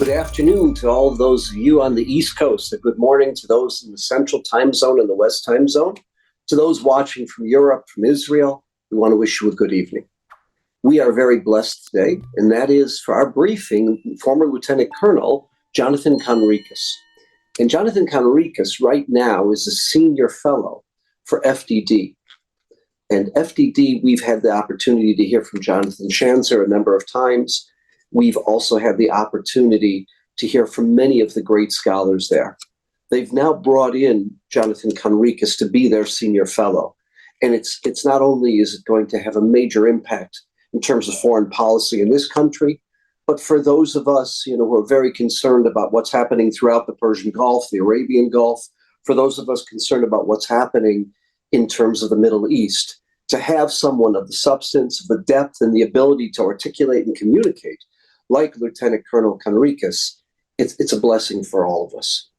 Good afternoon to all of those of you on the East Coast, and good morning to those in the Central Time Zone and the West Time Zone. To those watching from Europe, from Israel, we want to wish you a good evening. We are very blessed today, and that is for our briefing, former Lieutenant Colonel Jonathan Conricus. And Jonathan Conricus right now is a senior fellow for FDD. And FDD, we've had the opportunity to hear from Jonathan Schanzer a number of times. We've also had the opportunity to hear from many of the great scholars there. They've now brought in Jonathan Conricus to be their senior fellow. And it's not only is it going to have a major impact in terms of foreign policy in this country, but for those of us, who are very concerned about what's happening throughout the Persian Gulf, the Arabian Gulf, for those of us concerned about what's happening in terms of the Middle East, to have someone of the substance, of the depth, and the ability to articulate and communicate, like Lieutenant Colonel Conricus, it's a blessing for all of us.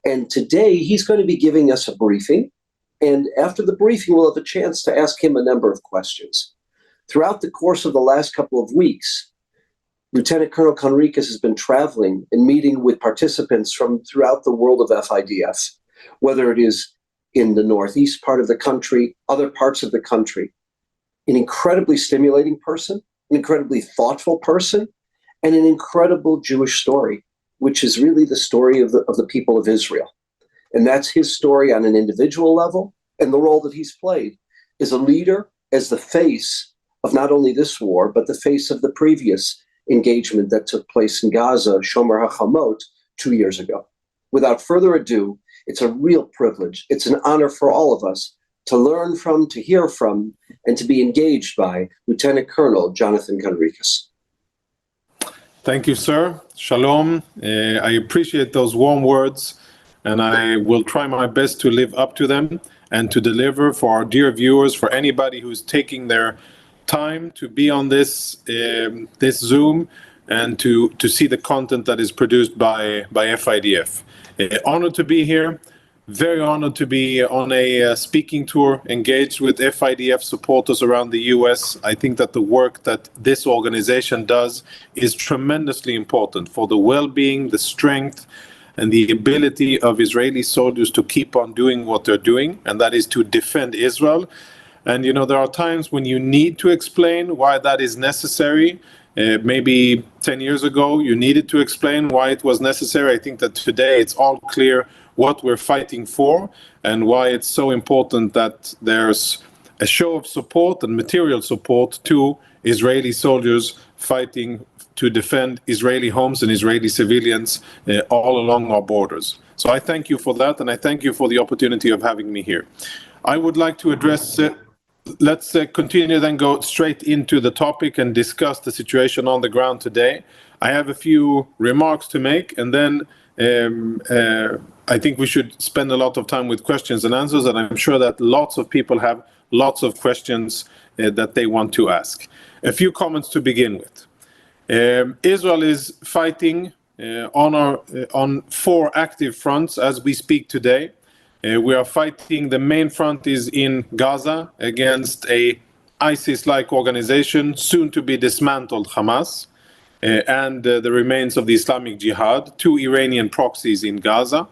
And today, he's going to be giving us a briefing, and after the briefing, we'll have a chance to ask him a number of questions. Throughout the course of the last couple of weeks, Lieutenant Colonel Conricus has been traveling and meeting with participants from throughout the world of FIDF, whether it is in the northeast part of the country, other parts of the country. An incredibly stimulating person, an incredibly thoughtful person, and an incredible Jewish story, which is really the story of the people of Israel. And that's his story on an individual level, and the role that he's played as a leader, as the face of not only this war, but the face of the previous engagement that took place in Gaza, Shomer HaChamot, 2 years ago. Without further ado, it's a real privilege. It's an honor for all of us to learn from, to hear from, and to be engaged by Lieutenant Colonel Jonathan Conricus. Thank you, sir. Shalom. I appreciate those warm words, and I will try my best to live up to them and to deliver for our dear viewers, for anybody who's taking their time to be on this Zoom and to see the content that is produced by FIDF. Honored to be here. Very honored to be on a speaking tour, engaged with FIDF supporters around the US. I think that the work that this organization does is tremendously important for the well-being, the strength, and the ability of Israeli soldiers to keep on doing what they're doing, and that is to defend Israel. And there are times when you need to explain why that is necessary. Maybe 10 years ago, you needed to explain why it was necessary. I think that today it's all clear what we're fighting for and why it's so important that there's a show of support and material support to Israeli soldiers fighting to defend Israeli homes and Israeli civilians all along our borders. So I thank you for that, and I thank you for the opportunity of having me here. I would like to address let's continue, then go straight into the topic and discuss the situation on the ground today. I have a few remarks to make, and then I think we should spend a lot of time with questions and answers, and I'm sure that lots of people have lots of questions that they want to ask. A few comments to begin with. Israel is fighting on 4 active fronts as we speak today. We are fighting, the main front is in Gaza against a ISIS-like organization, soon to be dismantled, Hamas, and the remains of the Islamic Jihad, 2 Iranian proxies in Gaza.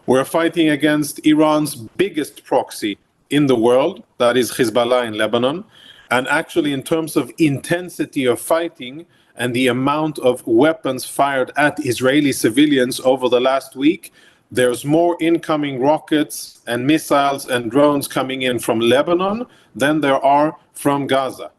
We're fighting against Iran's biggest proxy in the world, that is Hezbollah in Lebanon. And actually, in terms of intensity of fighting and the amount of weapons fired at Israeli civilians over the last week, there's more incoming rockets and missiles and drones coming in from Lebanon than there are from Gaza,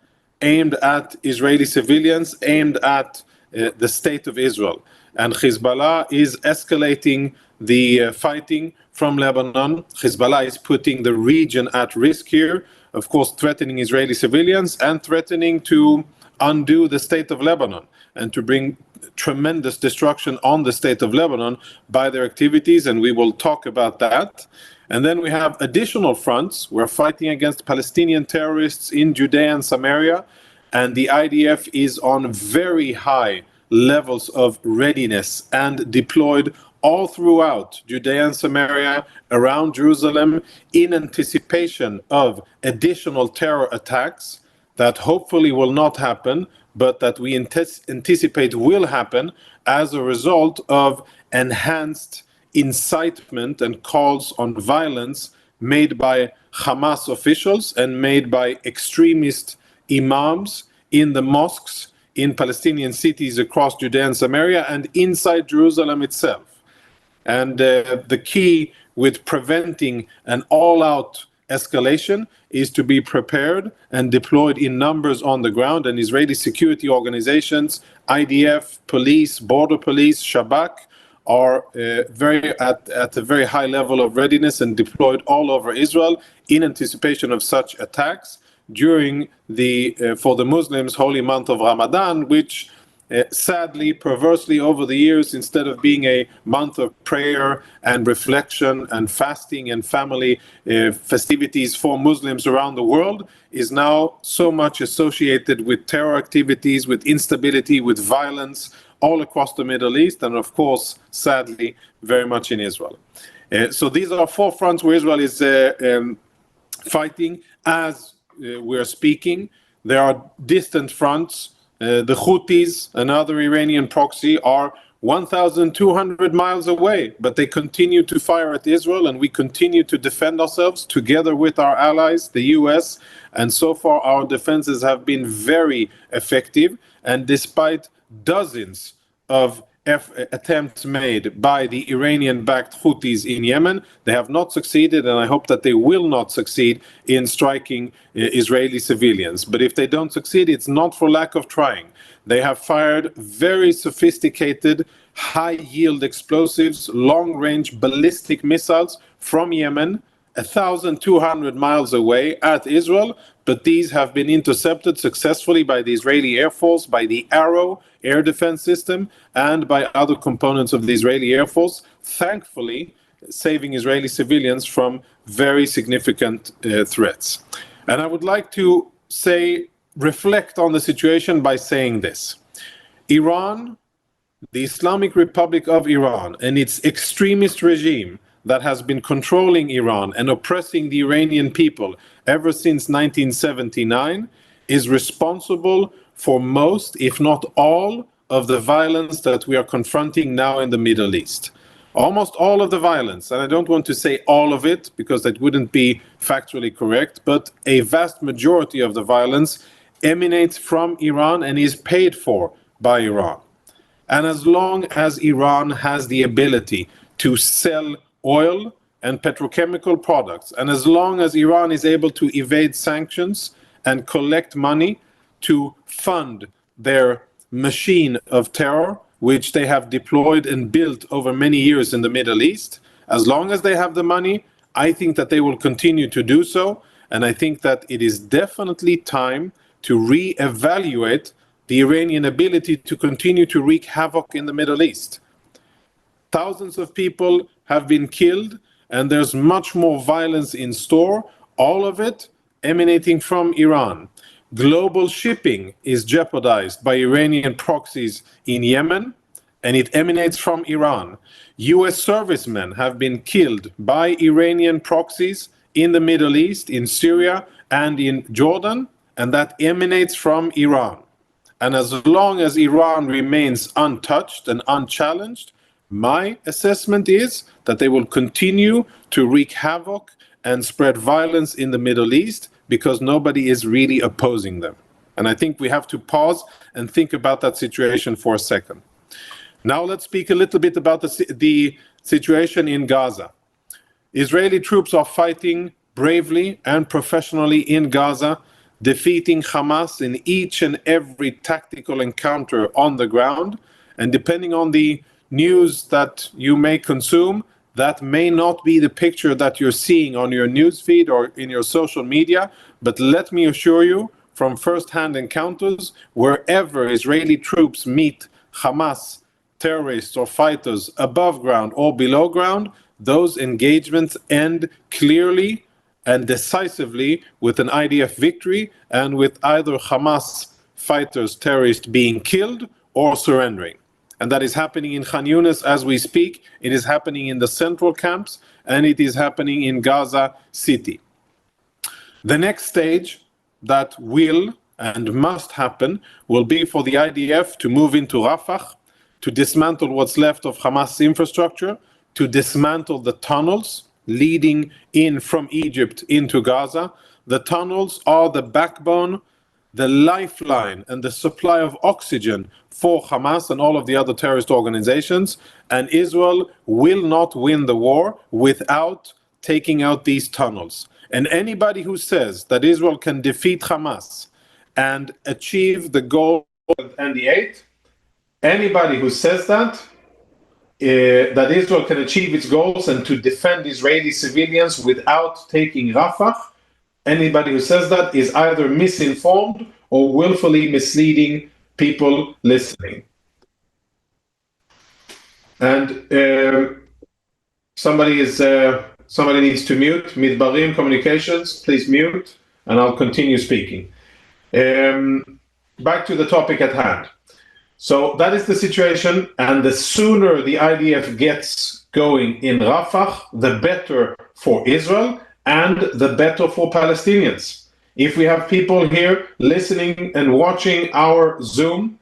aimed at Israeli civilians, aimed at the state of Israel. And Hezbollah is escalating the fighting from Lebanon. Hezbollah is putting the region at risk here, of course, threatening Israeli civilians and threatening to undo the state of Lebanon and to bring tremendous destruction on the state of Lebanon by their activities, and we will talk about that. And then we have additional fronts. We're fighting against Palestinian terrorists in Judea and Samaria, and the IDF is on very high levels of readiness and deployed all throughout Judea and Samaria, around Jerusalem, in anticipation of additional terror attacks that hopefully will not happen, but that we anticipate will happen as a result of enhanced incitement and calls on violence made by Hamas officials and made by extremist imams in the mosques in Palestinian cities across Judea and Samaria and inside Jerusalem itself. And the key with preventing an all-out escalation is to be prepared and deployed in numbers on the ground, and Israeli security organizations, IDF, police, border police, Shabak, are at a very high level of readiness and deployed all over Israel in anticipation of such attacks during for the Muslims, holy month of Ramadan, which sadly, perversely over the years, instead of being a month of prayer and reflection and fasting and family festivities for Muslims around the world, is now so much associated with terror activities, with instability, with violence all across the Middle East, and of course, sadly, very much in Israel. So these are 4 fronts where Israel is fighting as we're speaking. There are distant fronts. The Houthis, another Iranian proxy, are 1,200 miles away, but they continue to fire at Israel, and we continue to defend ourselves together with our allies, the US, and so far our defenses have been very effective, and despite dozens of attempts made by the Iranian-backed Houthis in Yemen, they have not succeeded, and I hope that they will not succeed in striking Israeli civilians. But if they don't succeed, it's not for lack of trying. They have fired very sophisticated, high-yield explosives, long-range ballistic missiles from Yemen, 1,200 miles away at Israel, but these have been intercepted successfully by the Israeli Air Force, by the Arrow air defense system, and by other components of the Israeli Air Force, thankfully saving Israeli civilians from very significant threats. And I would like to reflect on the situation by saying this. Iran, the Islamic Republic of Iran, and its extremist regime that has been controlling Iran and oppressing the Iranian people ever since 1979, is responsible for most, if not all, of the violence that we are confronting now in the Middle East. Almost all of the violence, and I don't want to say all of it because that wouldn't be factually correct, but a vast majority of the violence emanates from Iran and is paid for by Iran. And as long as Iran has the ability to sell oil and petrochemical products, and as long as Iran is able to evade sanctions and collect money to fund their machine of terror, which they have deployed and built over many years in the Middle East, as long as they have the money, I think that they will continue to do so. And I think that it is definitely time to reevaluate the Iranian ability to continue to wreak havoc in the Middle East. Thousands of people have been killed, and there's much more violence in store, all of it emanating from Iran. Global shipping is jeopardized by Iranian proxies in Yemen, and it emanates from Iran. US servicemen have been killed by Iranian proxies in the Middle East, in Syria, and in Jordan, and that emanates from Iran. And as long as Iran remains untouched and unchallenged, my assessment is that they will continue to wreak havoc and spread violence in the Middle East because nobody is really opposing them. And I think we have to pause and think about that situation for a second. Now let's speak a little bit about the situation in Gaza. Israeli troops are fighting bravely and professionally in Gaza, defeating Hamas in each and every tactical encounter on the ground. And depending on the news that you may consume, that may not be the picture that you're seeing on your newsfeed or in your social media, but let me assure you from first-hand encounters, wherever Israeli troops meet Hamas terrorists or fighters above ground or below ground, those engagements end clearly and decisively with an IDF victory and with either Hamas fighters, terrorists being killed or surrendering. And that is happening in Khan Yunis as we speak. It is happening in the central camps, and it is happening in Gaza City. The next stage that will and must happen will be for the IDF to move into Rafah, to dismantle what's left of Hamas infrastructure, to dismantle the tunnels leading in from Egypt into Gaza. The tunnels are the backbone, the lifeline, and the supply of oxygen for Hamas and all of the other terrorist organizations. And Israel will not win the war without taking out these tunnels. And anybody who says that Israel can defeat Hamas and achieve the goal and the eight, anybody who says that Israel can achieve its goals and to defend Israeli civilians without taking Rafah, anybody who says that is either misinformed or willfully misleading people listening. And somebody needs to mute. Midbarim Communications, please mute, and I'll continue speaking. Back to the topic at hand. So that is the situation, and the sooner the IDF gets going in Rafah, the better for Israel and the better for Palestinians. If we have people here listening and watching our Zoom,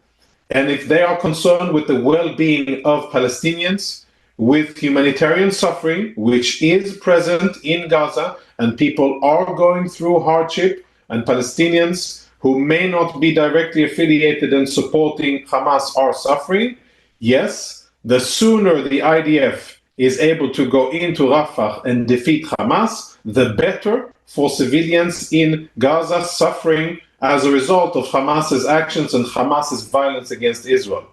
and if they are concerned with the well-being of Palestinians, with humanitarian suffering, which is present in Gaza, and people are going through hardship, and Palestinians who may not be directly affiliated and supporting Hamas are suffering, yes, the sooner the IDF is able to go into Rafah and defeat Hamas, the better for civilians in Gaza suffering as a result of Hamas's actions and Hamas's violence against Israel.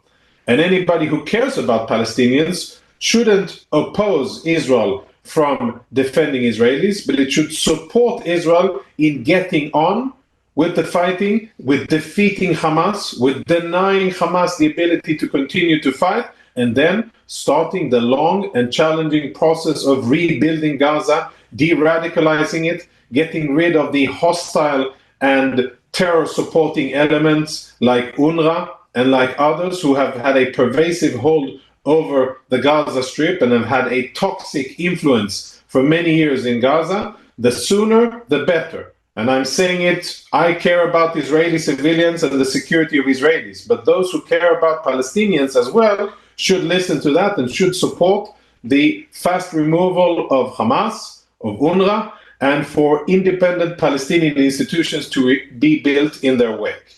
And anybody who cares about Palestinians shouldn't oppose Israel from defending Israelis, but it should support Israel in getting on with the fighting, with defeating Hamas, with denying Hamas the ability to continue to fight, and then starting the long and challenging process of rebuilding Gaza, de-radicalizing it, getting rid of the hostile and terror-supporting elements like UNRWA and like others who have had a pervasive hold over the Gaza Strip and have had a toxic influence for many years in Gaza. The sooner, the better. And I'm saying it, I care about Israeli civilians and the security of Israelis, but those who care about Palestinians as well should listen to that and should support the fast removal of Hamas, of UNRWA, and for independent Palestinian institutions to be built in their wake.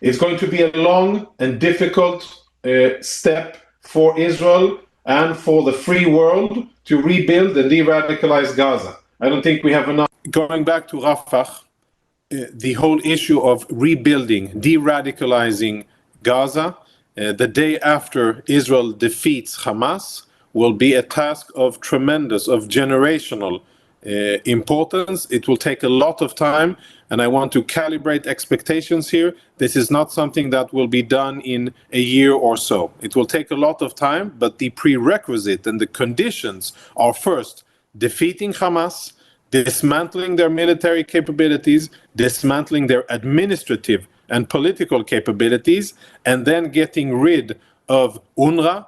It's going to be a long and difficult step for Israel and for the free world to rebuild and de-radicalize Gaza. I don't think we have enough. Going back to Rafah, the whole issue of rebuilding, de-radicalizing Gaza, the day after Israel defeats Hamas will be a task of tremendous, of generational importance. It will take a lot of time, and I want to calibrate expectations here. This is not something that will be done in a year or so. It will take a lot of time, but the prerequisite and the conditions are first defeating Hamas, dismantling their military capabilities, dismantling their administrative and political capabilities, and then getting rid of UNRWA,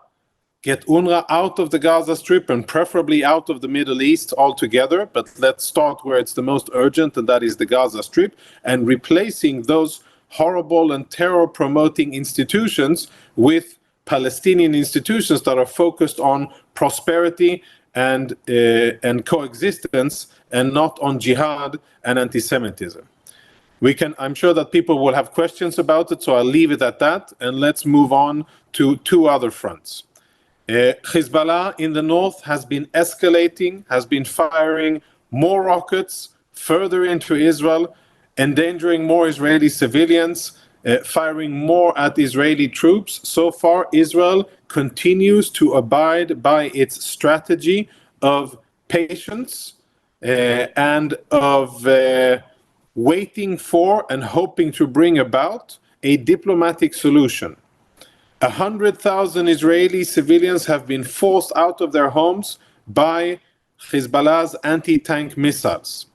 get UNRWA out of the Gaza Strip and preferably out of the Middle East altogether, but let's start where it's the most urgent, and that is the Gaza Strip, and replacing those horrible and terror-promoting institutions with Palestinian institutions that are focused on prosperity and coexistence, and not on jihad and anti-Semitism. I'm sure that people will have questions about it, so I'll leave it at that, and let's move on to two other fronts. Hezbollah in the north has been escalating, has been firing more rockets further into Israel, endangering more Israeli civilians, firing more at Israeli troops. So far, Israel continues to abide by its strategy of patience and of waiting for and hoping to bring about a diplomatic solution. 100,000 Israeli civilians have been forced out of their homes by Hezbollah's anti-tank missiles.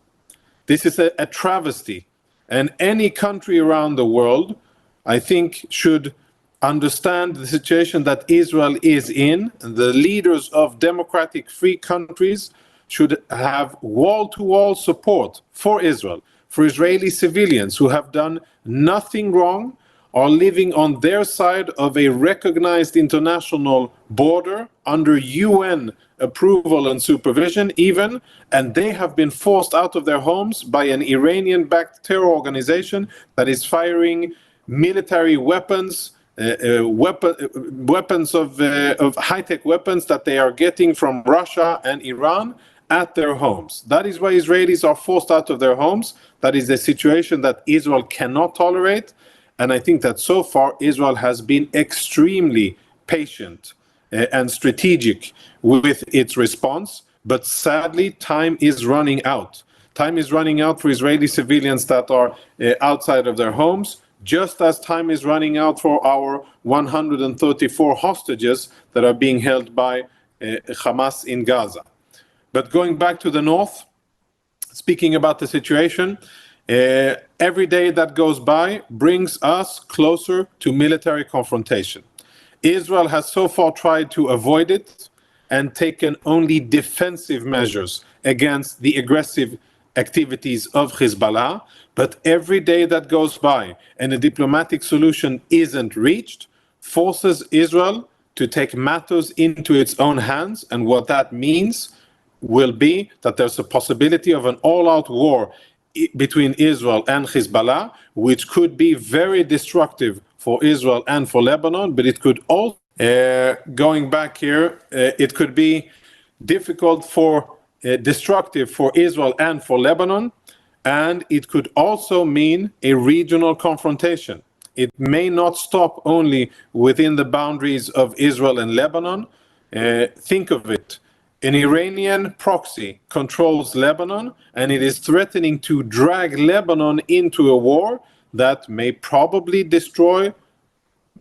This is a travesty, and any country around the world, I think, should understand the situation that Israel is in. The leaders of democratic free countries should have wall-to-wall support for Israel, for Israeli civilians who have done nothing wrong, are living on their side of a recognized international border under UN approval and supervision even, and they have been forced out of their homes by an Iranian-backed terror organization that is firing military weapons, weapons of high-tech weapons that they are getting from Russia and Iran at their homes. That is why Israelis are forced out of their homes. That is a situation that Israel cannot tolerate. And I think that so far Israel has been extremely patient and strategic with its response. But sadly, time is running out. Time is running out for Israeli civilians that are outside of their homes, just as time is running out for our 134 hostages that are being held by Hamas in Gaza. But going back to the north, speaking about the situation, every day that goes by brings us closer to military confrontation. Israel has so far tried to avoid it and taken only defensive measures against the aggressive activities of Hezbollah. But every day that goes by and a diplomatic solution isn't reached forces Israel to take matters into its own hands. And what that means will be that there's a possibility of an all-out war between Israel and Hezbollah, which could be very destructive for Israel and for Lebanon, but it could also, going back here, it could be difficult for, destructive for Israel and for Lebanon, and it could also mean a regional confrontation. It may not stop only within the boundaries of Israel and Lebanon. Think of it. An Iranian proxy controls Lebanon, and it is threatening to drag Lebanon into a war that may probably destroy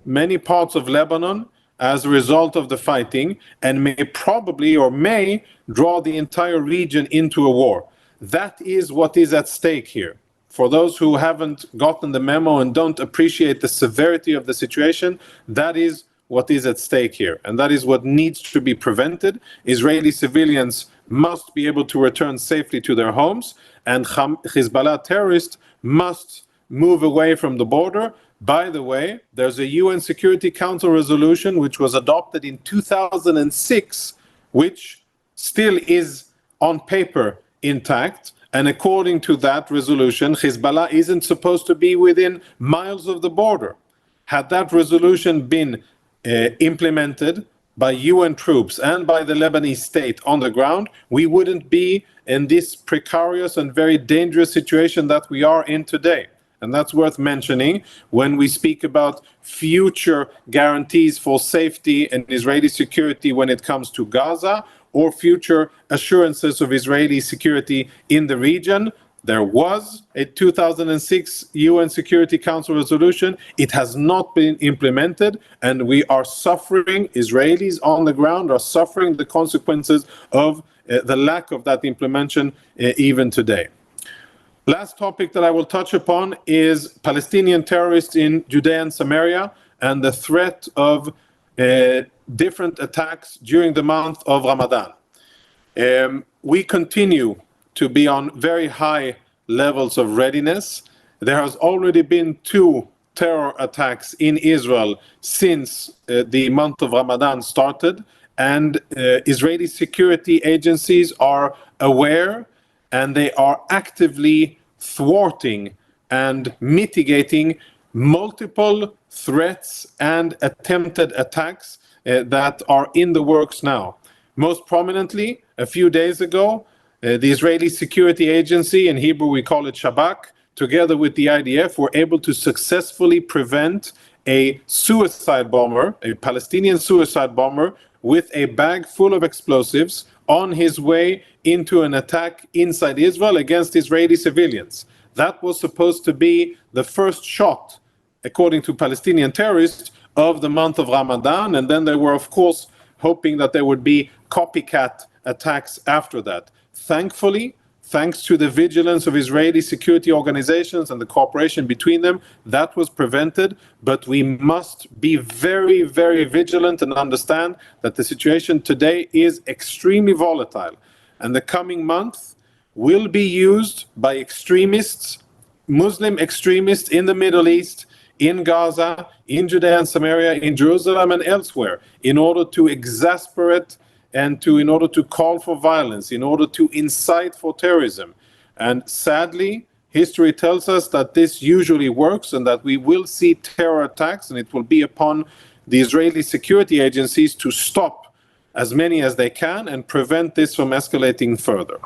many parts of Lebanon as a result of the fighting, and may probably or may draw the entire region into a war. That is what is at stake here. For those who haven't gotten the memo and don't appreciate the severity of the situation, that is what is at stake here, and that is what needs to be prevented. Israeli civilians must be able to return safely to their homes, and Hezbollah terrorists must move away from the border. By the way, there's a UN Security Council resolution which was adopted in 2006, which still is on paper intact, and according to that resolution, Hezbollah isn't supposed to be within miles of the border. Had that resolution been implemented by UN troops and by the Lebanese state on the ground, we wouldn't be in this precarious and very dangerous situation that we are in today. And that's worth mentioning when we speak about future guarantees for safety and Israeli security when it comes to Gaza, or future assurances of Israeli security in the region. There was a 2006 UN Security Council resolution. It has not been implemented, and we are suffering, Israelis on the ground are suffering the consequences of the lack of that implementation even today. Last topic that I will touch upon is Palestinian terrorists in Judea and Samaria and the threat of different attacks during the month of Ramadan. We continue to be on very high levels of readiness. There has already been 2 terror attacks in Israel since the month of Ramadan started, and Israeli security agencies are aware and they are actively thwarting and mitigating multiple threats and attempted attacks that are in the works now. Most prominently, a few days ago, the Israeli Security Agency, in Hebrew we call it Shabak, together with the IDF, were able to successfully prevent a suicide bomber, a Palestinian suicide bomber, with a bag full of explosives on his way into an attack inside Israel against Israeli civilians. That was supposed to be the first shot, according to Palestinian terrorists, of the month of Ramadan, and then they were, of course, hoping that there would be copycat attacks after that. Thankfully, thanks to the vigilance of Israeli security organizations and the cooperation between them, that was prevented. But we must be very, very vigilant and understand that the situation today is extremely volatile. And the coming month will be used by extremists Muslim extremists in the Middle East, in Gaza, in Judea and Samaria, in Jerusalem and elsewhere, in order to exasperate and in order to call for violence, in order to incite for terrorism. And sadly, history tells us that this usually works and that we will see terror attacks, and it will be upon the Israeli security agencies to stop as many as they can and prevent this from escalating further.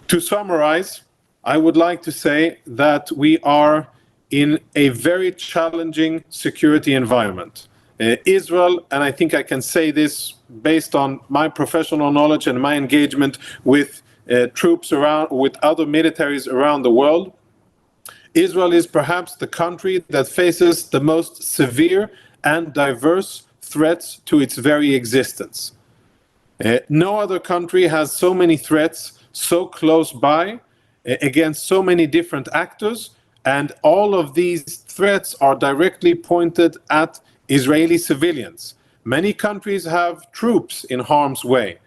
To summarize, I would like to say that we are in a very challenging security environment. Israel, and I think I can say this based on my professional knowledge and my engagement with troops around, with other militaries around the world, Israel is perhaps the country that faces the most severe and diverse threats to its very existence. No other country has so many threats so close by against so many different actors, and all of these threats are directly pointed at Israeli civilians. Many countries have troops in harm's way,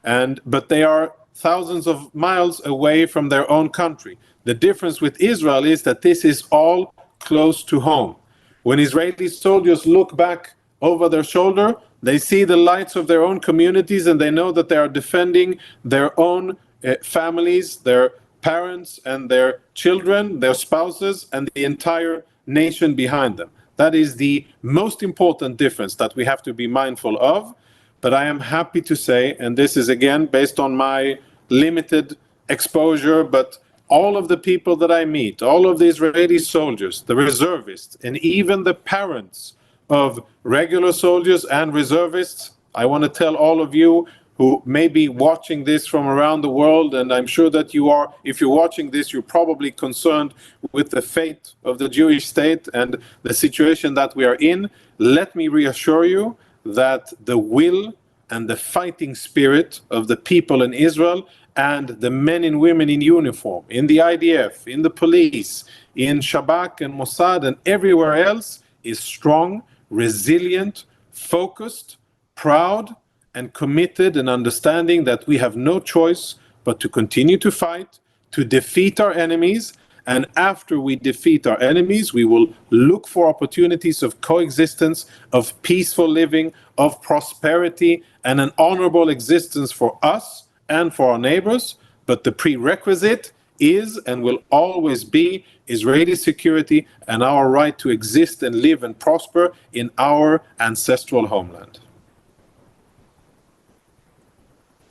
but they are thousands of miles away from their own country. The difference with Israel is that this is all close to home. When Israeli soldiers look back over their shoulder, they see the lights of their own communities, and they know that they are defending their own families, their parents and their children, their spouses, and the entire nation behind them. That is the most important difference that we have to be mindful of. But I am happy to say, and this is again based on my limited exposure, but all of the people that I meet, all of the Israeli soldiers, the reservists, and even the parents of regular soldiers and reservists, I want to tell all of you who may be watching this from around the world, and I'm sure that you are, if you're watching this, you're probably concerned with the fate of the Jewish state and the situation that we are in. Let me reassure you that the will and the fighting spirit of the people in Israel and the men and women in uniform, in the IDF, in the police, in Shabak and Mossad and everywhere else is strong, resilient, focused, proud, and committed, and understanding that we have no choice but to continue to fight, to defeat our enemies, and after we defeat our enemies, we will look for opportunities of coexistence, of peaceful living, of prosperity, and an honorable existence for us and for our neighbors. But the prerequisite is and will always be Israeli security and our right to exist and live and prosper in our ancestral homeland.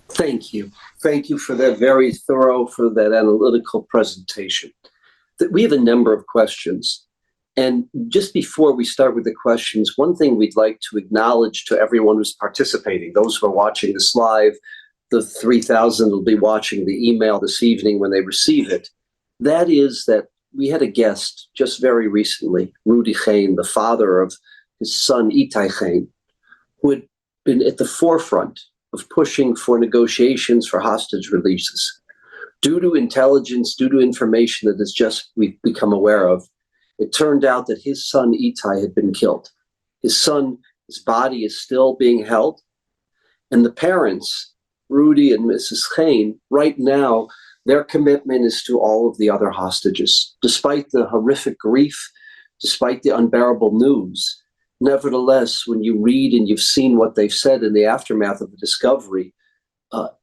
Thank you. Thank you for that very thorough, for that analytical presentation. We have a number of questions. And just before we start with the questions, one thing we'd like to acknowledge to everyone who's participating, those who are watching this live, the 3,000 will be watching the email this evening when they receive it. That is that we had a guest just very recently, Rudy Chaim, the father of his son Itai Chaim, who had been at the forefront of pushing for negotiations for hostage releases. Due to intelligence, due to information that is just we've become aware of, it turned out that his son Itai had been killed. His body is still being held, and the parents, Rudy and Mrs. Chaim, right now, their commitment is to all of the other hostages. Despite the horrific grief, despite the unbearable news, nevertheless, when you read and you've seen what they've said in the aftermath of the discovery,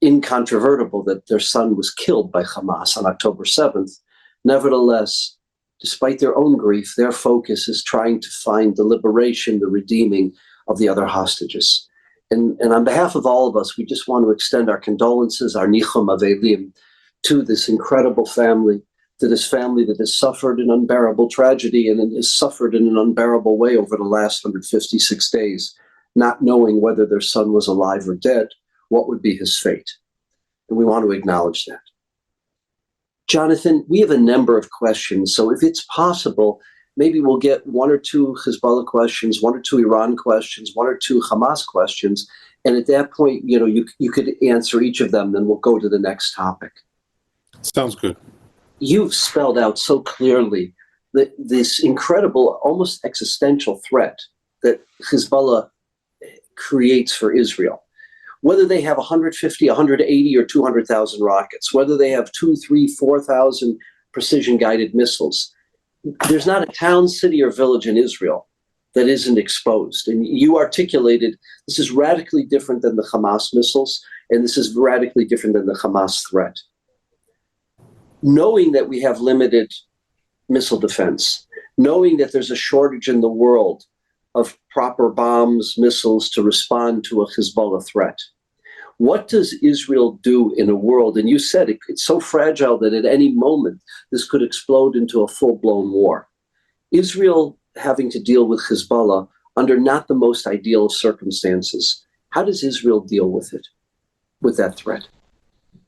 incontrovertible that their son was killed by Hamas on October 7th. Nevertheless, despite their own grief, their focus is trying to find the liberation, the redeeming of the other hostages. And on behalf of all of us, we just want to extend our condolences, our nichum avelim, to this incredible family, to this family that has suffered an unbearable tragedy and has suffered in an unbearable way over the last 156 days, not knowing whether their son was alive or dead, what would be his fate. And we want to acknowledge that. Jonathan, we have a number of questions, so if it's possible, maybe we'll get one or two Hezbollah questions, one or two Iran questions, one or two Hamas questions, and at that point, you could answer each of them, then we'll go to the next topic. Sounds good. You've spelled out so clearly that this incredible, almost existential threat that Hezbollah creates for Israel. Whether they have 150, 180, or 200,000 rockets, whether they have 2,000, 3,000, 4,000 precision-guided missiles. There's not a town, city, or village in Israel that isn't exposed. And you articulated, this is radically different than the Hamas missiles, and this is radically different than the Hamas threat. Knowing that we have limited missile defense, knowing that there's a shortage in the world of proper bombs, missiles to respond to a Hezbollah threat, what does Israel do in a world, and you said it's so fragile that at any moment this could explode into a full-blown war. Israel having to deal with Hezbollah under not the most ideal circumstances. How does Israel deal with it, with that threat?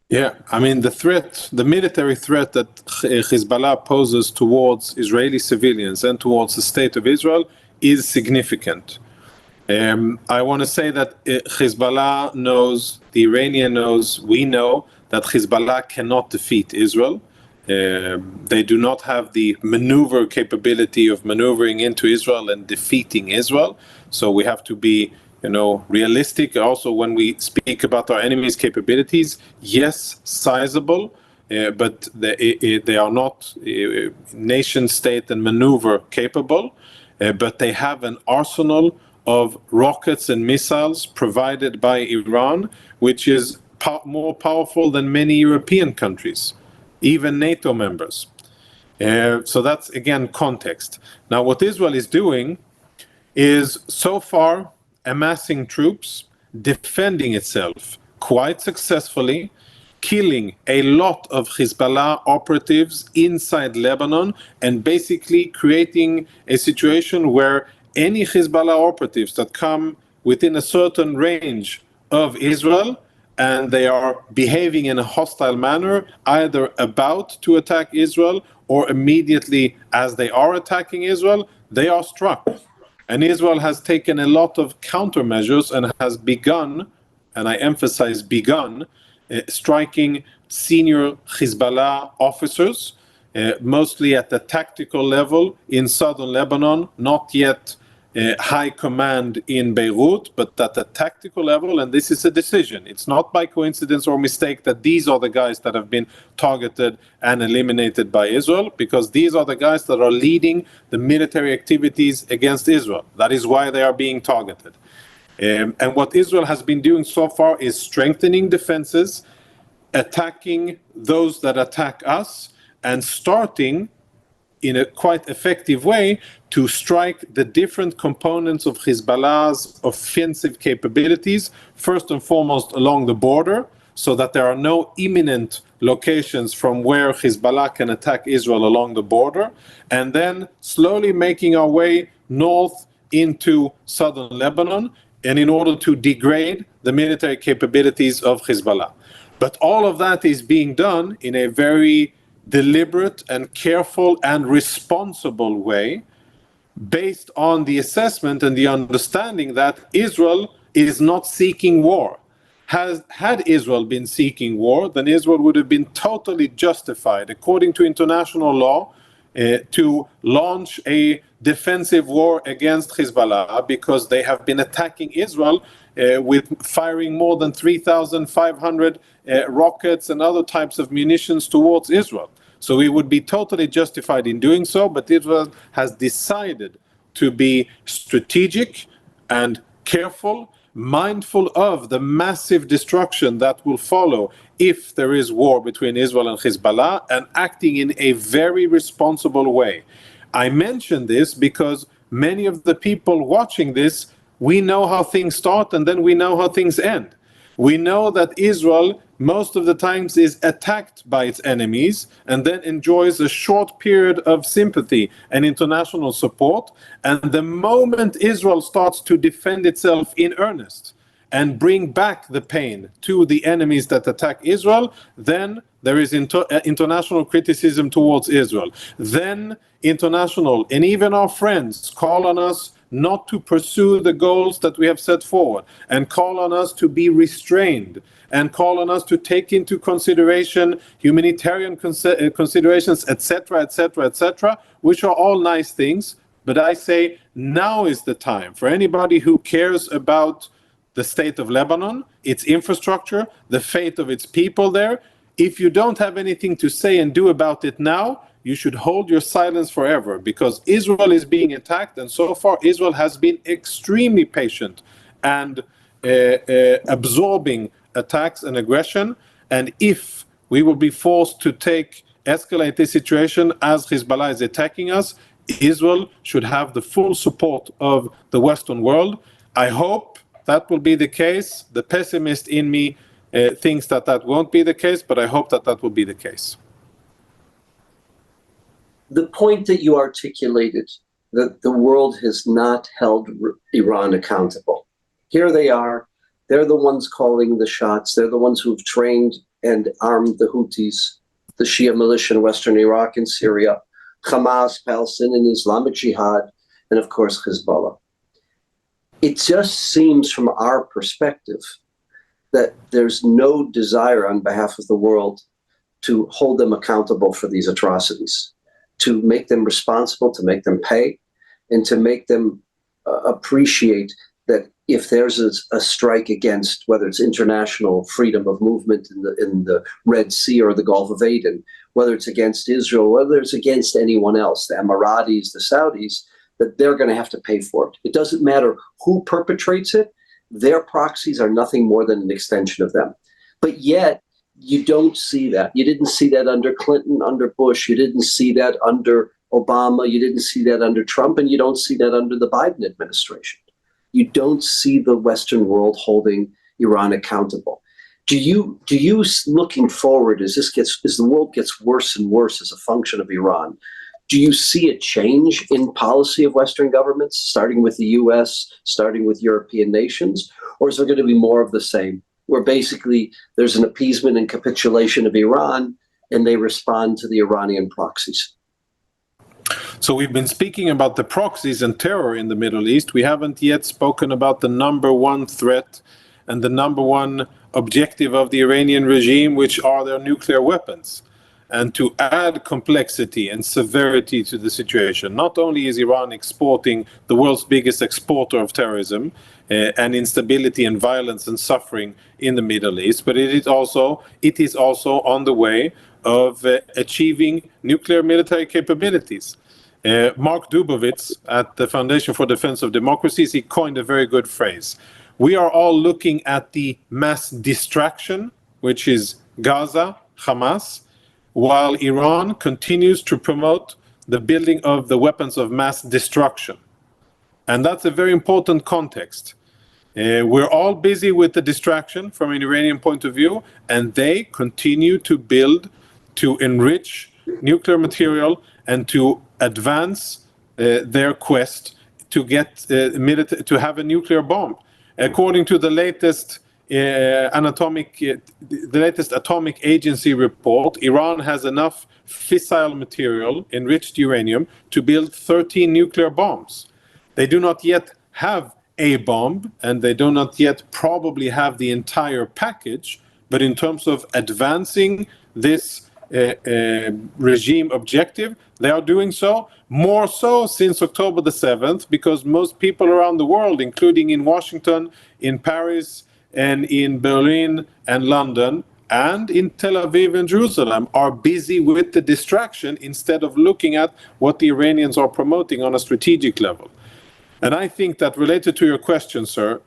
Yeah, I mean, the military threat that Hezbollah poses towards Israeli civilians and towards the state of Israel is significant. I want to say that Hezbollah knows, the Iranian knows, we know that Hezbollah cannot defeat Israel. They do not have the maneuver capability of maneuvering into Israel and defeating Israel. So we have to be, realistic. Also, when we speak about our enemy's capabilities, yes, sizable, but they are not nation state and maneuver capable. But they have an arsenal of rockets and missiles provided by Iran, which is more powerful than many European countries, even NATO members. So that's, again, context. Now, what Israel is doing is so far amassing troops, defending itself quite successfully, killing a lot of Hezbollah operatives inside Lebanon, and basically creating a situation where any Hezbollah operatives that come within a certain range of Israel and they are behaving in a hostile manner, either about to attack Israel or immediately as they are attacking Israel, they are struck. And Israel has taken a lot of countermeasures and has begun, and I emphasize begun, striking senior Hezbollah officers, mostly at the tactical level in southern Lebanon, not yet high command in Beirut, but at the tactical level, and this is a decision. It's not by coincidence or mistake that these are the guys that have been targeted and eliminated by Israel, because these are the guys that are leading the military activities against Israel. That is why they are being targeted. And what Israel has been doing so far is strengthening defenses, attacking those that attack us, and starting in a quite effective way to strike the different components of Hezbollah's offensive capabilities, first and foremost along the border, so that there are no imminent locations from where Hezbollah can attack Israel along the border, and then slowly making our way north into southern Lebanon, and in order to degrade the military capabilities of Hezbollah. But all of that is being done in a very deliberate and careful and responsible way, based on the assessment and the understanding that Israel is not seeking war. Had Israel been seeking war, then Israel would have been totally justified, according to international law, to launch a defensive war against Hezbollah, because they have been attacking Israel with firing more than 3,500 rockets and other types of munitions towards Israel. So we would be totally justified in doing so, but Israel has decided to be strategic and careful, mindful of the massive destruction that will follow if there is war between Israel and Hezbollah, and acting in a very responsible way. I mention this because many of the people watching this, we know how things start and then we know how things end. We know that Israel most of the times is attacked by its enemies and then enjoys a short period of sympathy and international support. And the moment Israel starts to defend itself in earnest and bring back the pain to the enemies that attack Israel, then there is international criticism towards Israel. Then international and even our friends call on us not to pursue the goals that we have set forward, and call on us to be restrained, and call on us to take into consideration humanitarian considerations, etc., etc., etc., which are all nice things. But I say now is the time for anybody who cares about the state of Lebanon, its infrastructure, the fate of its people there. if you don't have anything to say and do about it now, you should hold your silence forever, because Israel is being attacked, and so far Israel has been extremely patient and absorbing attacks and aggression. And if we will be forced to escalate this situation as Hezbollah is attacking us, Israel should have the full support of the Western world. I hope that will be the case. The pessimist in me thinks that that won't be the case, but I hope that that will be the case. The point that you articulated, that the world has not held Iran accountable. Here they are. They're the ones calling the shots. They're the ones who've trained and armed the Houthis, the Shia militia in Western Iraq and Syria, Hamas, Palestinian Islamic Jihad, and of course Hezbollah. It just seems from our perspective that there's no desire on behalf of the world to hold them accountable for these atrocities, to make them responsible, to make them pay, and to make them appreciate that if there's a strike against, whether it's international freedom of movement in the Red Sea or the Gulf of Aden, whether it's against Israel, whether it's against anyone else, the Emiratis, the Saudis, that they're going to have to pay for it. It doesn't matter who perpetrates it. Their proxies are nothing more than an extension of them. But yet, you don't see that. You didn't see that under Clinton, under Bush. You didn't see that under Obama. You didn't see that under Trump. And you don't see that under the Biden administration. You don't see the Western world holding Iran accountable. Do you looking forward, as the world gets worse and worse as a function of Iran, do you see a change in policy of Western governments, starting with the US, starting with European nations? Or is there going to be more of the same, where basically there's an appeasement and capitulation of Iran and they respond to the Iranian proxies? So we've been speaking about the proxies and terror in the Middle East. We haven't yet spoken about the number one threat and the number one objective of the Iranian regime, which are their nuclear weapons. And to add complexity and severity to the situation, not only is Iran exporting the world's biggest exporter of terrorism and instability and violence and suffering in the Middle East, but it is also on the way of achieving nuclear military capabilities. Mark Dubovitz at the Foundation for Defense of Democracies, he coined a very good phrase. We are all looking at the mass distraction, which is Gaza, Hamas, while Iran continues to promote the building of the weapons of mass destruction. And that's a very important context. We're all busy with the distraction from an Iranian point of view, and they continue to build, to enrich nuclear material and to advance their quest to get to have a nuclear bomb. According to the latest atomic agency report, Iran has enough fissile material, enriched uranium, to build 13 nuclear bombs. They do not yet have a bomb, and they do not yet probably have the entire package, but in terms of advancing this regime objective, they are doing so, more so since October the 7th, because most people around the world, including in Washington, in Paris, and in Berlin and London, and in Tel Aviv and Jerusalem, are busy with the distraction instead of looking at what the Iranians are promoting on a strategic level. And I think that, related to your question, sir,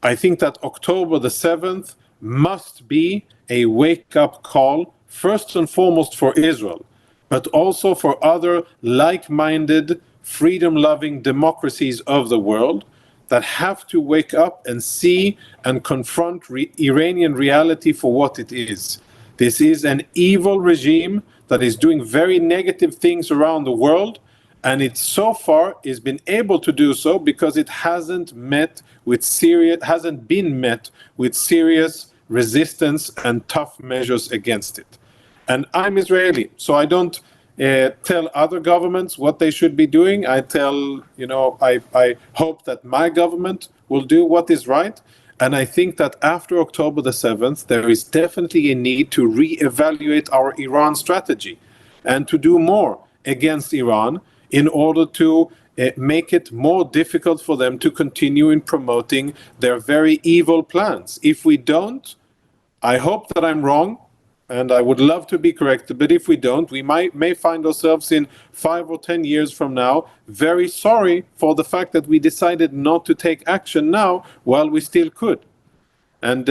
I think that October the 7th must be a wake-up call, first and foremost for Israel, but also for other like-minded, freedom-loving democracies of the world that have to wake up and see and confront Iranian reality for what it is. This is an evil regime that is doing very negative things around the world, and it so far has been able to do so because it hasn't been met with serious resistance and tough measures against it. And I'm Israeli, so I don't tell other governments what they should be doing. I hope that my government will do what is right. And I think that after October the 7th, there is definitely a need to reevaluate our Iran strategy and to do more against Iran in order to make it more difficult for them to continue in promoting their very evil plans. If we don't, I hope that I'm wrong, and I would love to be corrected, but if we don't, we may find ourselves in 5 or 10 years from now very sorry for the fact that we decided not to take action now while we still could. And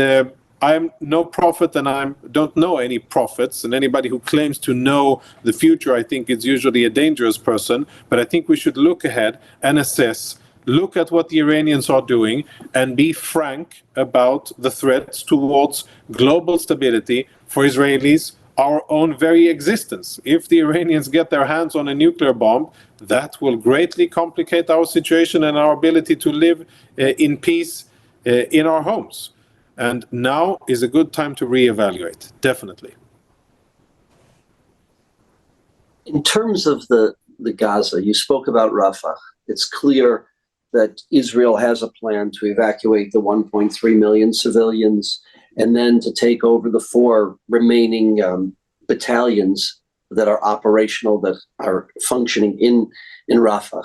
I'm no prophet, and I don't know any prophets, and anybody who claims to know the future, I think is usually a dangerous person. But I think we should look ahead and assess, look at what the Iranians are doing, and be frank about the threats towards global stability for Israelis, our own very existence. If the Iranians get their hands on a nuclear bomb, that will greatly complicate our situation and our ability to live in peace in our homes. And now is a good time to reevaluate, definitely. In terms of the Gaza, you spoke about Rafah. It's clear that Israel has a plan to evacuate the 1.3 million civilians and then to take over the 4 remaining battalions that are operational, that are functioning in Rafah.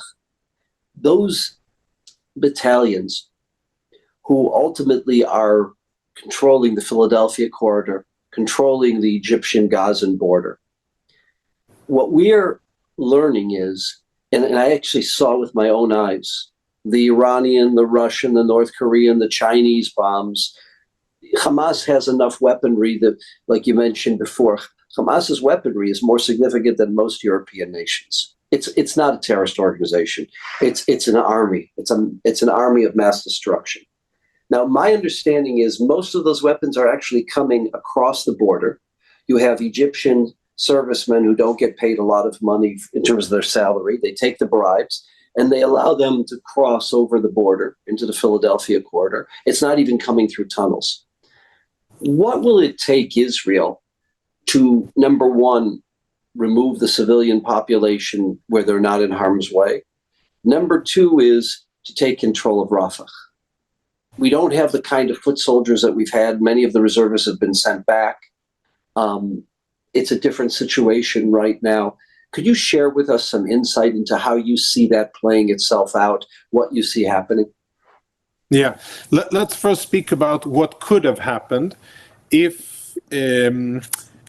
Those battalions, who ultimately are controlling the Philadelphia corridor, controlling the Egyptian-Gazan border. What we're learning is, and I actually saw with my own eyes, the Iranian, the Russian, the North Korean, the Chinese bombs. Hamas has enough weaponry that, like you mentioned before, Hamas's weaponry is more significant than most European nations. It's not a terrorist organization. It's an army. It's an army of mass destruction. Now, my understanding is most of those weapons are actually coming across the border. You have Egyptian servicemen who don't get paid a lot of money in terms of their salary. They take the bribes and they allow them to cross over the border into the Philadelphia corridor. It's not even coming through tunnels. What will it take Israel to, number one, remove the civilian population where they're not in harm's way? Number two is to take control of Rafah. We don't have the kind of foot soldiers that we've had. Many of the reservists have been sent back. It's a different situation right now. Could you share with us some insight into how you see that playing itself out, what you see happening? Yeah, let's first speak about what could have happened if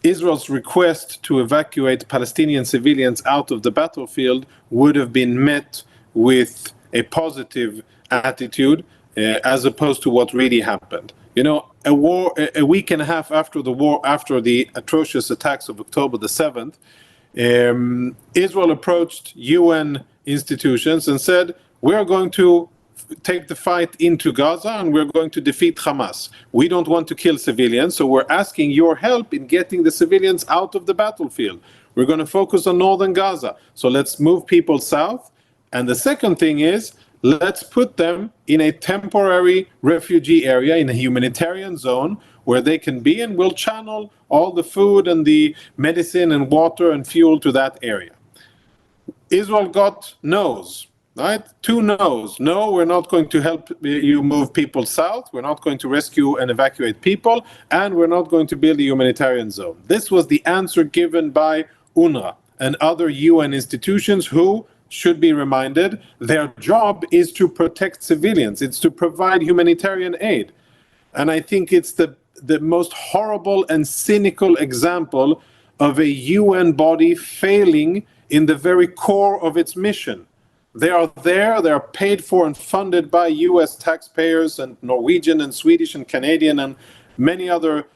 Israel's request to evacuate Palestinian civilians out of the battlefield would have been met with a positive attitude, as opposed to what really happened. You know, a week and a half after the war, after the atrocious attacks of October the 7th, Israel approached UN institutions and said, we're going to take the fight into Gaza and we're going to defeat Hamas. We don't want to kill civilians, so we're asking your help in getting the civilians out of the battlefield. We're going to focus on northern Gaza, so let's move people south. And the second thing is, let's put them in a temporary refugee area, in a humanitarian zone where they can be, and we'll channel all the food and the medicine and water and fuel to that area. Israel got no's, right? 2 no's. No, we're not going to help you move people south. We're not going to rescue and evacuate people, and we're not going to build a humanitarian zone. This was the answer given by UNRWA and other UN institutions who, should be reminded, their job is to protect civilians. It's to provide humanitarian aid. And I think it's the most horrible and cynical example of a UN body failing in the very core of its mission. They are there, they are paid for and funded by US taxpayers and Norwegian and Swedish and Canadian and many other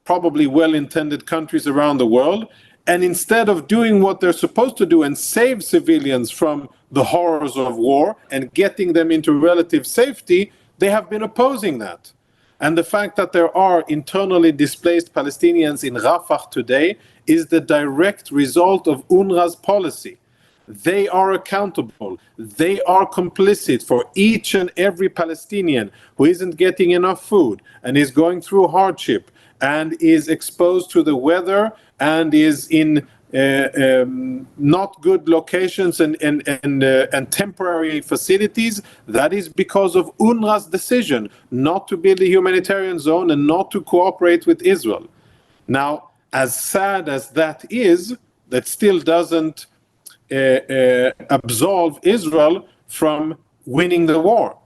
probably well-intended countries around the world. And instead of doing what they're supposed to do and save civilians from the horrors of war and getting them into relative safety, they have been opposing that. And the fact that there are internally displaced Palestinians in Rafah today is the direct result of UNRWA's policy. They are accountable. They are complicit for each and every Palestinian who isn't getting enough food and is going through hardship and is exposed to the weather and is in not good locations and temporary facilities. That is because of UNRWA's decision not to build a humanitarian zone and not to cooperate with Israel. Now, as sad as that is, that still doesn't absolve Israel from winning the war.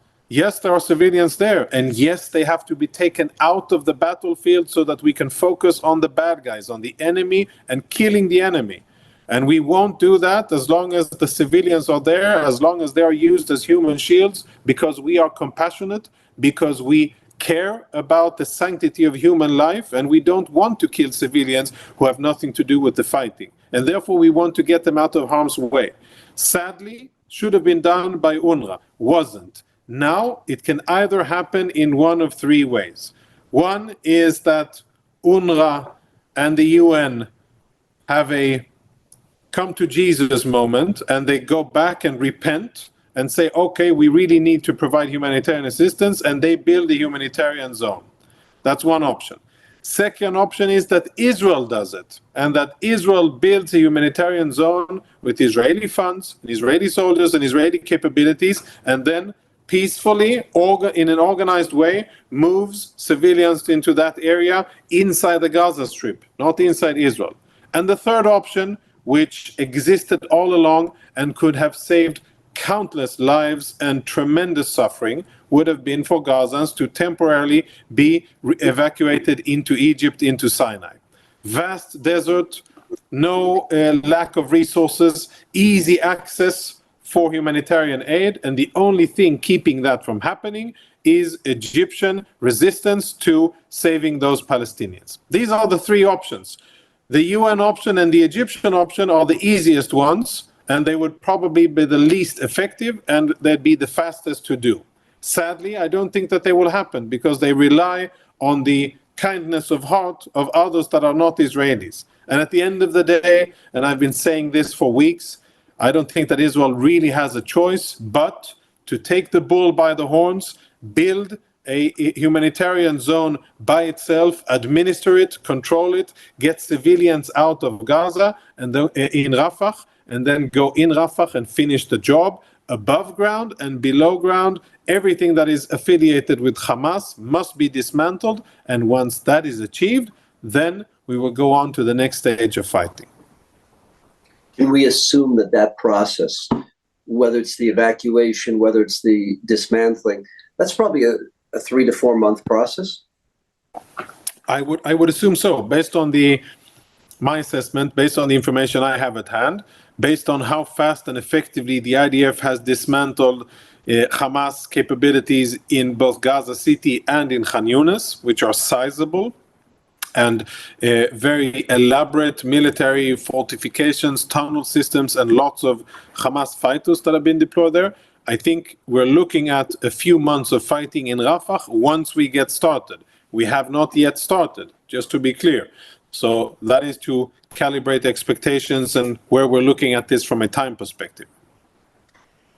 yes, there are civilians there, and yes, they have to be taken out of the battlefield so that we can focus on the bad guys, on the enemy, and killing the enemy. And we won't do that as long as the civilians are there, as long as they are used as human shields, because we are compassionate, because we care about the sanctity of human life, and we don't want to kill civilians who have nothing to do with the fighting. And therefore, we want to get them out of harm's way. Sadly, should have been done by UNRWA, wasn't. Now, it can either happen in one of three ways. One is that UNRWA and the UN have a come to Jesus moment, and they go back and repent and say, okay, we really need to provide humanitarian assistance, and they build a humanitarian zone. That's one option. Second option is that Israel does it, and that Israel builds a humanitarian zone with Israeli funds, Israeli soldiers, and Israeli capabilities, and then peacefully, in an organized way, moves civilians into that area inside the Gaza Strip, not inside Israel. And the third option, which existed all along and could have saved countless lives and tremendous suffering, would have been for Gazans to temporarily be evacuated into Egypt, into Sinai. Vast desert, no lack of resources, easy access for humanitarian aid, and the only thing keeping that from happening is Egyptian resistance to saving those Palestinians. These are the three options. The UN option and the Egyptian option are the easiest ones, and they would probably be the least effective, and they'd be the fastest to do. Sadly, I don't think that they will happen, because they rely on the kindness of heart of others that are not Israelis. And at the end of the day, and I've been saying this for weeks, I don't think that Israel really has a choice but to take the bull by the horns, build a humanitarian zone by itself, administer it, control it, get civilians out of Gaza and then in Rafah, and then go in Rafah and finish the job. Above ground and below ground, everything that is affiliated with Hamas must be dismantled, and once that is achieved, then we will go on to the next stage of fighting. Can we assume that that process, whether it's the evacuation, whether it's the dismantling, that's probably a 3 to 4 month process? I would assume so, based on my assessment, based on the information I have at hand, based on how fast and effectively the IDF has dismantled Hamas capabilities in both Gaza City and in Khan Yunis, which are sizable, and very elaborate military fortifications, tunnel systems, and lots of Hamas fighters that have been deployed there. I think we're looking at a few months of fighting in Rafah once we get started. We have not yet started, just to be clear. So that is to calibrate expectations and where we're looking at this from a time perspective.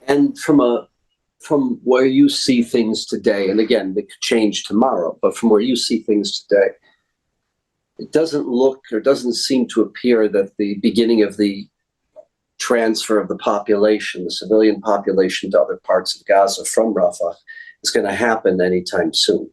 And from where you see things today, and again, they could change tomorrow, but from where you see things today, it doesn't look or doesn't seem to appear that the beginning of the transfer of the population, the civilian population, to other parts of Gaza from Rafah is going to happen anytime soon.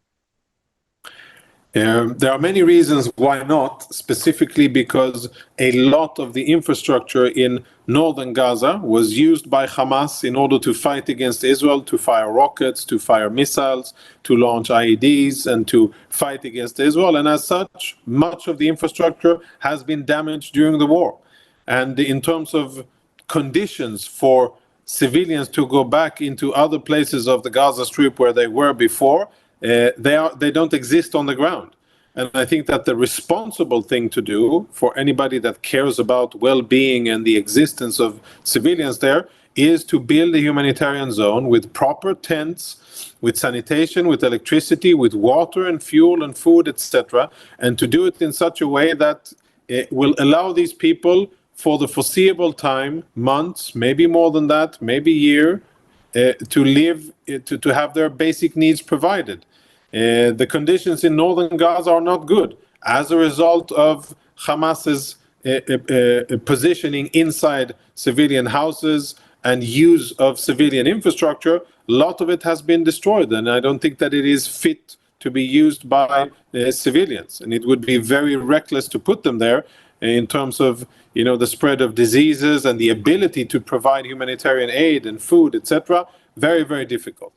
There are many reasons why not, specifically because a lot of the infrastructure in northern Gaza was used by Hamas in order to fight against Israel, to fire rockets, to fire missiles, to launch IEDs, and to fight against Israel. And as such, much of the infrastructure has been damaged during the war. And in terms of conditions for civilians to go back into other places of the Gaza Strip where they were before, they don't exist on the ground. And I think that the responsible thing to do for anybody that cares about well-being and the existence of civilians there is to build a humanitarian zone with proper tents, with sanitation, with electricity, with water and fuel and food, etc., and to do it in such a way that it will allow these people for the foreseeable time, months, maybe more than that, maybe a year, to live, to have their basic needs provided. The conditions in northern Gaza are not good as a result of Hamas's positioning inside civilian houses and use of civilian infrastructure. A lot of it has been destroyed, and I don't think that it is fit to be used by civilians. And it would be very reckless to put them there in terms of, the spread of diseases and the ability to provide humanitarian aid and food, etc. Very, very difficult.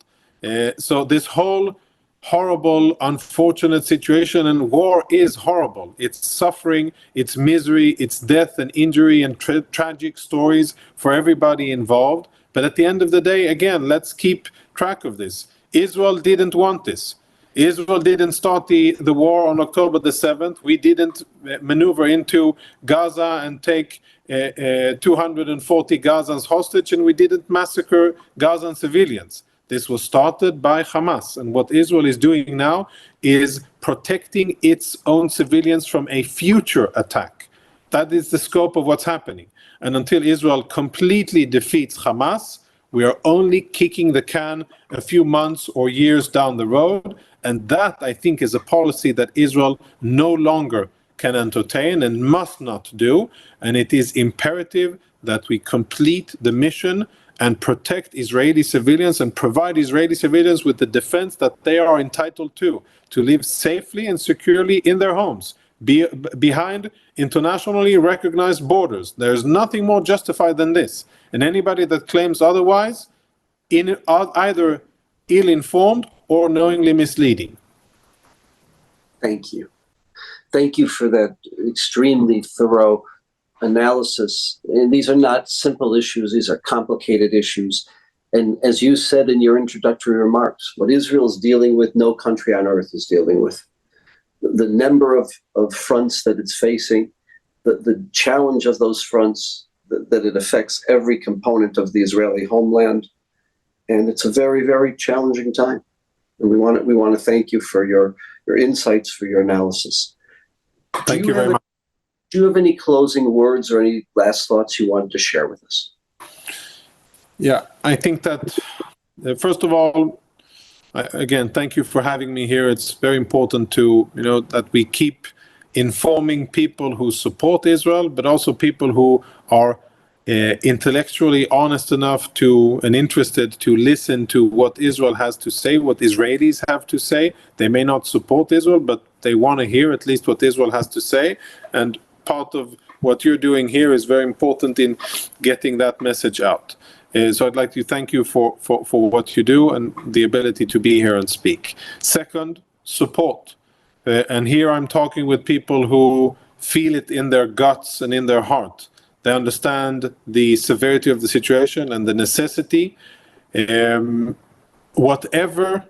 So this whole horrible, unfortunate situation, and war is horrible. It's suffering, it's misery, it's death and injury and tragic stories for everybody involved. But at the end of the day, again, let's keep track of this. Israel didn't want this. Israel didn't start the war on October the 7th. We didn't maneuver into Gaza and take 240 Gazans hostage, and we didn't massacre Gazan civilians. This was started by Hamas, and what Israel is doing now is protecting its own civilians from a future attack. That is the scope of what's happening. And until Israel completely defeats Hamas, we are only kicking the can a few months or years down the road. And that, I think, is a policy that Israel no longer can entertain and must not do. And it is imperative that we complete the mission and protect Israeli civilians and provide Israeli civilians with the defense that they are entitled to live safely and securely in their homes, behind internationally recognized borders. There's nothing more justified than this. And anybody that claims otherwise, either ill-informed or knowingly misleading. Thank you. Thank you for that extremely thorough analysis. And these are not simple issues, these are complicated issues. And as you said in your introductory remarks, what Israel is dealing with, no country on earth is dealing with. The number of fronts that it's facing, the challenge of those fronts, that it affects every component of the Israeli homeland. And it's a very, very challenging time. And we want to thank you for your insights, for your analysis. Thank you very much. Do you have any closing words or any last thoughts you wanted to share with us? Yeah, I think that, first of all, again, thank you for having me here. It's very important to, that we keep informing people who support Israel, but also people who are intellectually honest enough and interested to listen to what Israel has to say, what Israelis have to say. They may not support Israel, but they want to hear at least what Israel has to say. And part of what you're doing here is very important in getting that message out. So I'd like to thank you for what you do and the ability to be here and speak. Second, support. And here I'm talking with people who feel it in their guts and in their heart. They understand the severity of the situation and the necessity. Whatever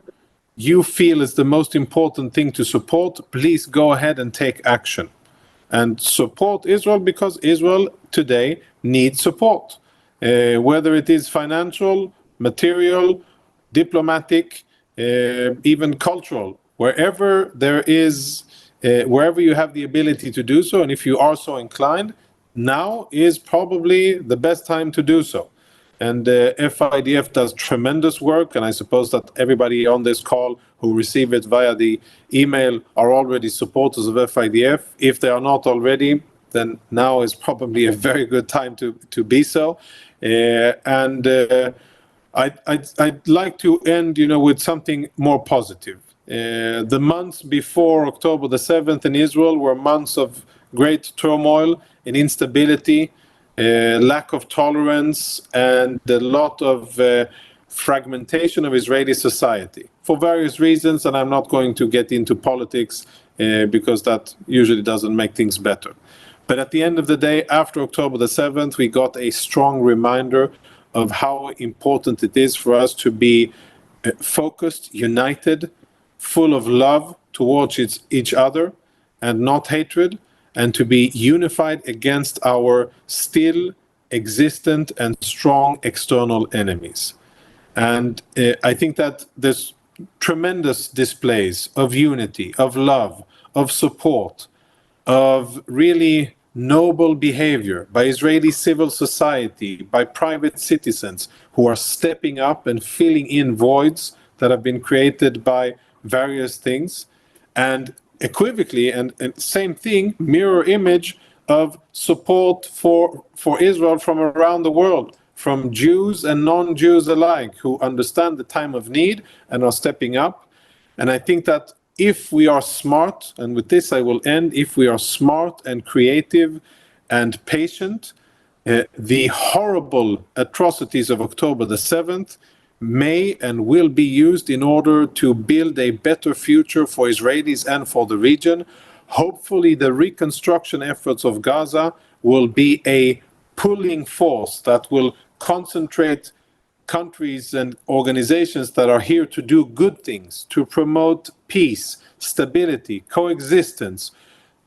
you feel is the most important thing to support, please go ahead and take action. And support Israel, because Israel today needs support. Whether it is financial, material, diplomatic, even cultural, wherever you have the ability to do so, and if you are so inclined, now is probably the best time to do so. And FIDF does tremendous work, and I suppose that everybody on this call who receive it via the email are already supporters of FIDF. If they are not already, then now is probably a very good time to be so. I'd like to end, with something more positive. The months before October the 7th in Israel were months of great turmoil and instability, lack of tolerance, and a lot of fragmentation of Israeli society for various reasons. And I'm not going to get into politics because that usually doesn't make things better. But at the end of the day, after October the 7th, we got a strong reminder of how important it is for us to be focused, united, full of love towards each other and not hatred, and to be unified against our still existent and strong external enemies. And I think that there's tremendous displays of unity, of love, of support, of really noble behavior by Israeli civil society, by private citizens who are stepping up and filling in voids that have been created by various things. And equivocally, and same thing, mirror image of support for Israel from around the world, from Jews and non-Jews alike, who understand the time of need and are stepping up. And I think that if we are smart, and with this I will end, if we are smart and creative and patient, the horrible atrocities of October the 7th may and will be used in order to build a better future for Israelis and for the region. Hopefully, the reconstruction efforts of Gaza will be a pulling force that will concentrate countries and organizations that are here to do good things, to promote peace, stability, coexistence,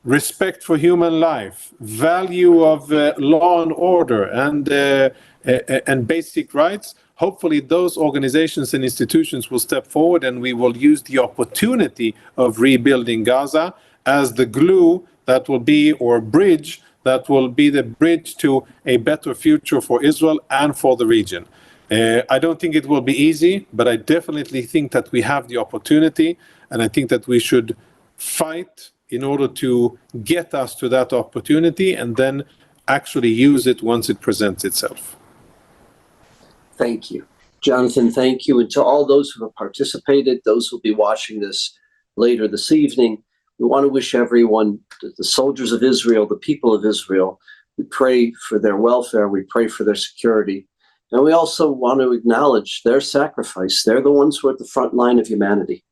respect for human life, value of law and order, and basic rights. Hopefully those organizations and institutions will step forward, and we will use the opportunity of rebuilding Gaza as the glue that will be, or bridge that will be the bridge to a better future for Israel and for the region. I don't think it will be easy, but I definitely think that we have the opportunity, and I think that we should fight in order to get us to that opportunity and then actually use it once it presents itself. Thank you. Jonathan, thank you. And to all those who have participated, those who will be watching this later this evening, we want to wish everyone, the soldiers of Israel, the people of Israel, we pray for their welfare, we pray for their security. And we also want to acknowledge their sacrifice. They're the ones who are at the front line of humanity.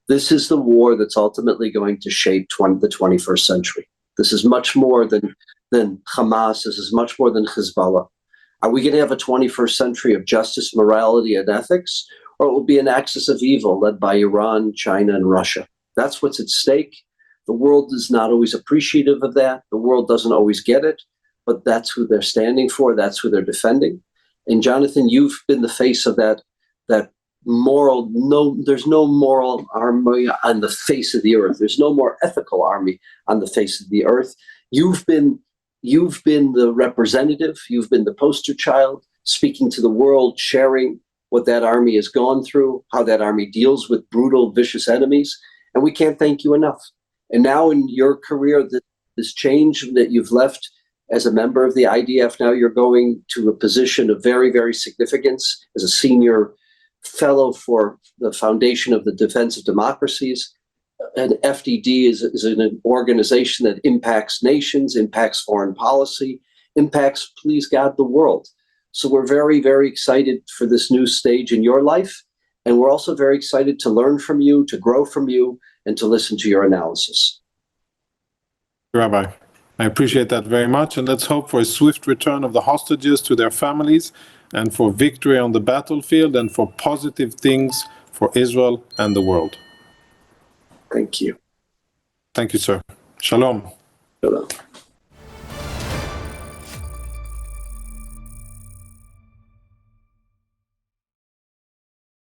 This is the war that's ultimately going to shape the 21st century. This is much more than Hamas. This is much more than Hezbollah. Are we going to have a 21st century of justice, morality, and ethics? Or it will be an axis of evil led by Iran, China, and Russia? That's what's at stake. The world is not always appreciative of that. The world doesn't always get it, but that's who they're standing for. That's who they're defending. And Jonathan, you've been the face of that moral, there's no moral army on the face of the earth. There's no more ethical army on the face of the earth. You've been the representative, you've been the poster child, speaking to the world, sharing what that army has gone through, how that army deals with brutal, vicious enemies. And we can't thank you enough. And now in your career, this change that you've left as a member of the IDF, now you're going to a position of very, very significance as a senior fellow for the Foundation of the Defense of Democracies. And FDD is an organization that impacts nations, impacts foreign policy, impacts, please God, the world. So we're very, very excited for this new stage in your life. And we're also very excited to learn from you, to grow from you, and to listen to your analysis. Rabbi, I appreciate that very much. And let's hope for a swift return of the hostages to their families, and for victory on the battlefield, and for positive things for Israel and the world. Thank you. Thank you, sir. Shalom. Shalom.